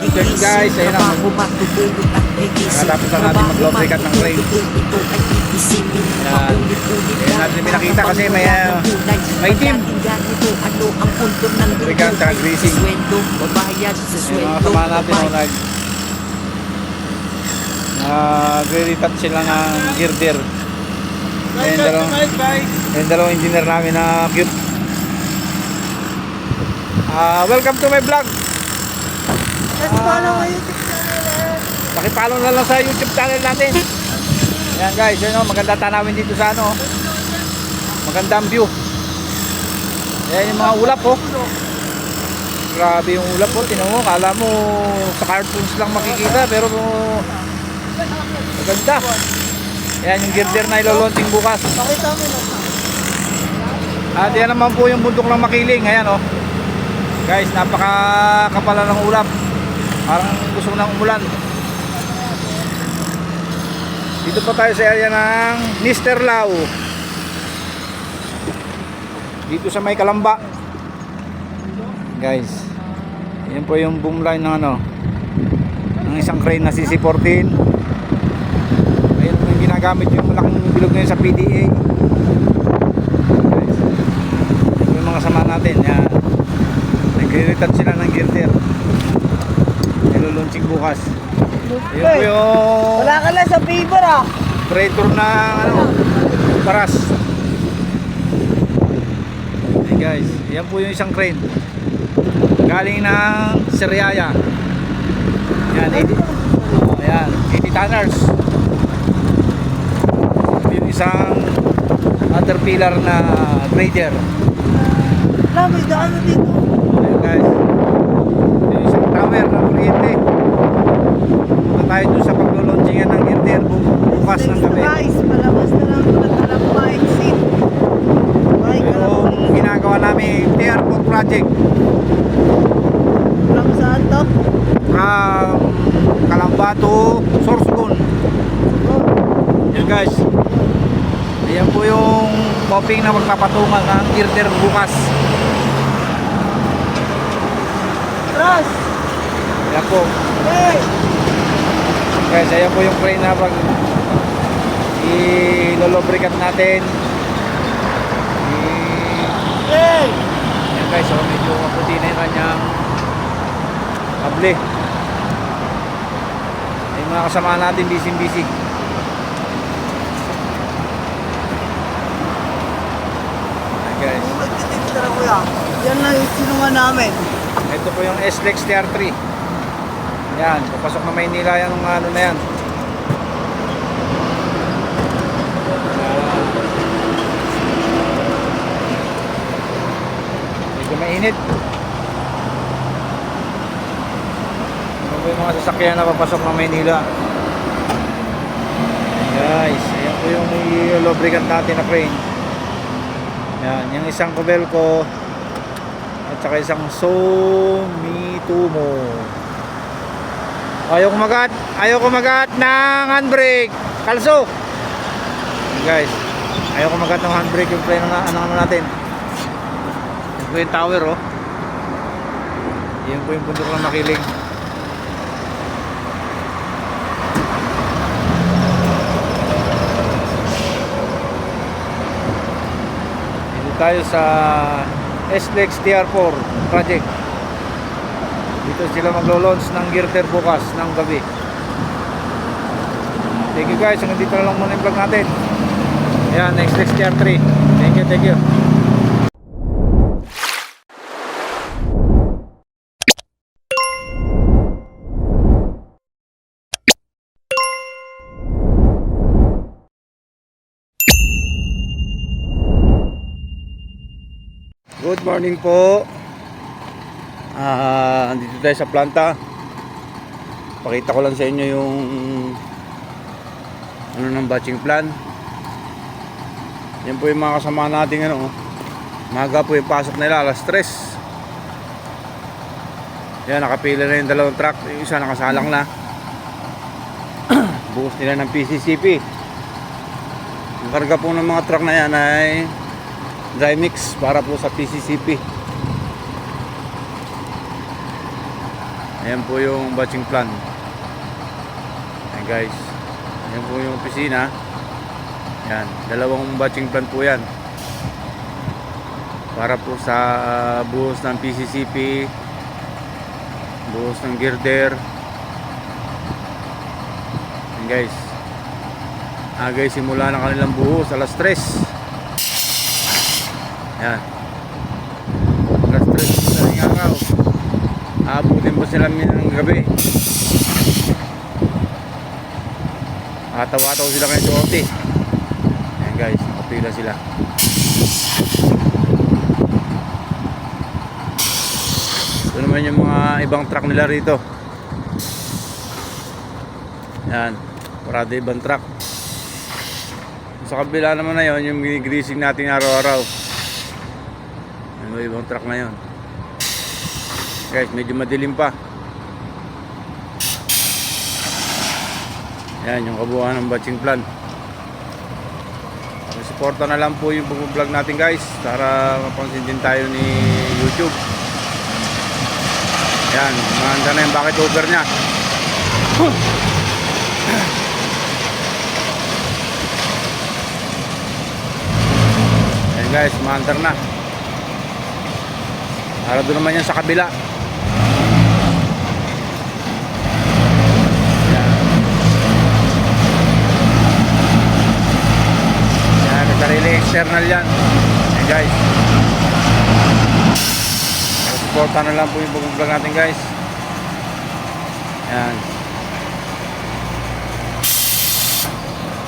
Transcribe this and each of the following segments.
Good guys, ayun na. Nakatapos na natin mag-lubricate ng crane. Yan. Ayun natin pinakita kasi may team. Lubricate at greasing. Ayun mga kasama natin nagre-retouch sila ng girder. Ayun dalawang engineer namin na cute. Welcome to my vlog. Pakipollow na lang sa YouTube channel natin. Ayan guys, yun, maganda tanawin dito sa magandang view. Ayan yung mga ulap grabe yung ulap tinan mo, kala mo sa cartoons lang makikita pero maganda. Ayan yung girder na ilolaunching bukas. At yan naman po yung bundok ng Makiling. Ayan guys, napakakapala ng ulap. Parang gusto nang umulan. Dito pa tayo sa area ng Mr. Lau. Dito sa may Kalamba. Guys, yan po yung boom line ng ng isang crane na CC14. Ayun po yung ginagamit yung malaking bilog na yun sa PDA. Guys, yung mga kasama natin yan. Nagre-retouch sila ng girder. Ilulaunching bukas. Ayun po yung wala ka lang sa paper operator na paras. Hey guys, yan po yung isang crane galing ng Sariaya. Yan, 80 tonners. Yung isang Caterpillar na grader. Wala, may daan na dito. Ayun guys, yung isang tower na kuryente. Punta tayo doon sa paglulaunching ng girder bukas ng gabi. Guys, palabas na lang Kalamba exit. Yung ginagawa namin airport project From saan to? from Kalamba to Sorsogon. Yan guys, ayan po yung coping na magpapatungan ng girder bukas. Tras! Ayan po Hey! guys, ayan po yung crane na pag ilolubricate natin. Hey! Ayan guys, medyo maputi na yung kanyang kable. Yung mga kasama natin busy. Ayan guys, Magtitinda na kuya. Yan lang yung sinungan namin. ito po yung SLEX TR3. Yan, papasok na Maynila yan ng na yan. Medyo mainit. Ano po yung mga sasakyan na papasok ng Maynila. Guys, ayan po yung lubricant natin na crane. Yan, yung isang Kobelco at saka isang Sumitomo. Ayaw kumagat ng handbrake. Kalso. Guys, ayaw kumagat ng handbrake yung plane na natin. Ito yung tower Yan po yung bundok ng Makiling. Dito tayo sa SLEX TR4 project. Dito sila maglo-launch ng girder bukas ng gabi. Thank you guys, hanggang dito na lang muna yung vlog natin. Ayan, SLEX TR3. Thank you. Good morning po. Andito tayo sa planta. Pakita ko lang sa inyo yung ng batching plan. Yan po yung mga kasama natin maga po yung pasok nila, alas 3. Yan, nakapila na yung dalawang truck. Yung isa nakasalang na. Buhos nila ng PCCP. Ang karga po ng mga truck na yan ay dry mix para po sa PCCP. Ayan po yung batching plan. Ayan guys. Ayan po yung opisina. Ayan, dalawang batching plan po yan. Para po sa buhos ng PCCP, buhos ng girder. Ayan guys. Agay simula ng kanilang buhos alas 3. Ayan. Alas 3 ng araw. Abutin po sila ng gabi. Atawa-ataw sila kayo sa OT. Ayan guys, nakapila sila. Ito naman yung mga ibang truck nila rito. Ayan, parada ibang truck. Sa kabila naman na yun, yung gini-greasing natin araw-araw. Ayan, may ibang truck na yun. Guys, medyo madilim pa. Yan yung kabuuan ng batching plan. Suporta na lang po yung pag-vlog natin guys, para mapansin din tayo ni YouTube. Yan, mahanda na yung bucket over nya. Yan guys, mahanda na. Para doon naman yan sa kabila. Sarili external yan. Okay guys, supportan na lang po yung pag-vlog natin guys. Yan.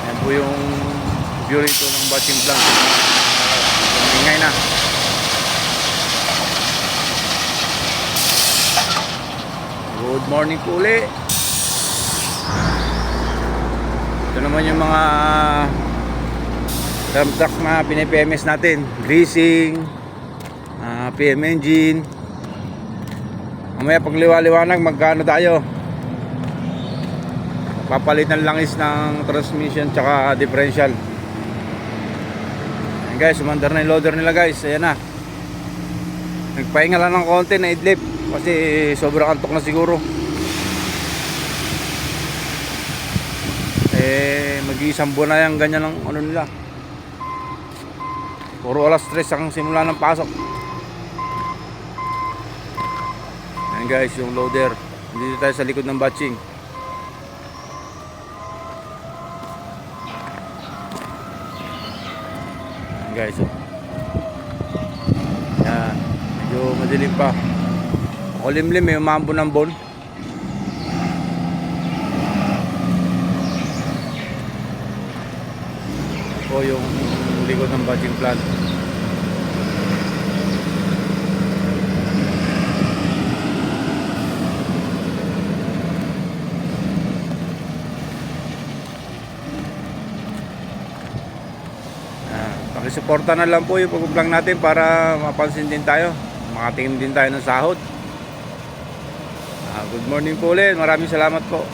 Yan po yung view rito ng batching plan. Ingay na. Good morning po uli. Ito naman yung mga dump truck na pinay-PMS natin, greasing, PM engine. Mamaya pag liwa-liwanag magkano tayo, papalitan lang is ng transmission tsaka differential. Ayan guys, sumandar na yung loader nila guys. Ayan na, nagpahinga lang ng konti na idlip kasi sobrang antok na siguro. Mag-iisang buwan na yung ganyan ng ano nila. Puro alas 3 ang simula ng pasok. Ayan guys, yung loader. Dito tayo sa likod ng batching. Ayan guys, oh. Ayan, medyo madilim pa. Kulimlim, may umambo ng bon. O yung likod ng batching plan. Pakisuporta na lang po yung pag-vlog natin para mapansin din tayo, makatingin din tayo ng sahod. Good morning po ulit, maraming salamat po.